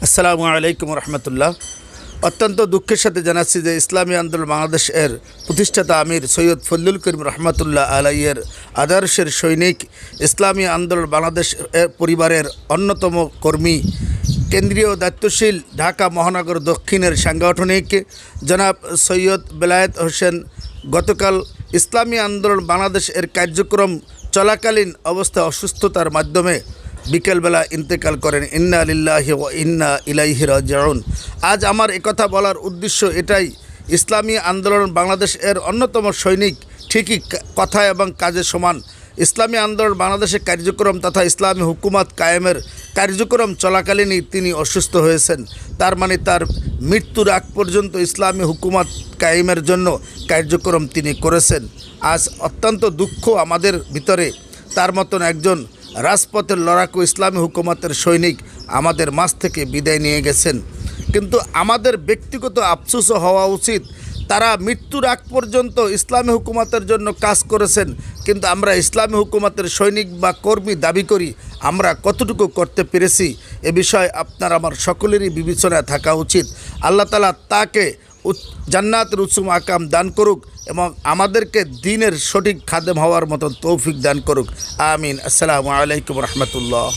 আসসালামু আলাইকুম রহমতুল্লাহ। অত্যন্ত দুঃখের সাথে জানাচ্ছি যে ইসলামী আন্দোলন বাংলাদেশ এর প্রতিষ্ঠাতা আমির সৈয়দ ফজলুল করিম রহমতুল্লাহ আলাইয়ের আদর্শের সৈনিক, ইসলামী আন্দোলন বাংলাদেশ পরিবারের অন্যতম কর্মী, কেন্দ্রীয় দায়িত্বশীল ঢাকা মহানগর দক্ষিণের সাংগঠনিক জনাব সৈয়দ বেলায়েত হোসেন গতকাল ইসলামী আন্দোলন বাংলাদেশ এর কার্যক্রম চলাকালীন অবস্থায় অসুস্থতার মাধ্যমে বিকেলবেলা ইন্তেকাল করেন। ইন্না লিল্লাহি ওয়া ইন্না ইলাইহি রাজিউন। আজ আমার একথা বলার উদ্দেশ্য এটাই, ইসলামী আন্দোলন বাংলাদেশ এর অন্যতম সৈনিক, ঠিকই কথা এবং কাজে সমান। ইসলামী আন্দোলন বাংলাদেশের কার্যক্রম তথা ইসলামী হুকুমত কায়েমের কার্যক্রম চলাকালীনই তিনি অসুস্থ হয়েছেন। তার মানে তার মৃত্যুর আগ পর্যন্ত ইসলামী হুকুমত কায়েমের জন্য কার্যক্রম তিনি করেছেন। আজ অত্যন্ত দুঃখ আমাদের ভিতরে, তার মতন একজন রাজপথের লড়াকু ইসলামী হুকুমতের সৈনিক আমাদের মাঝ থেকে বিদায় নিয়ে গেছেন। কিন্তু আমাদের ব্যক্তিগত আফসোসও হওয়া উচিত, তারা মৃত্যুর আগ পর্যন্ত ইসলামী হুকুমতের জন্য কাজ করেছেন, কিন্তু আমরা ইসলামী হুকুমতের সৈনিক বা কর্মী দাবি করি, আমরা কতটুকু করতে পেরেছি এ বিষয়ে আপনার আমার সকলেরই বিবেচনায় থাকা উচিত। আল্লাহ তাআলা তাকে জান্নাতের উচ্চ মাকাম দান করুক এবং আমাদেরকে দ্বীনের সঠিক খাদেম হওয়ার মতন তৌফিক দান করুক। আমিন। আসসালামু আলাইকুম রহমতুল্লাহ।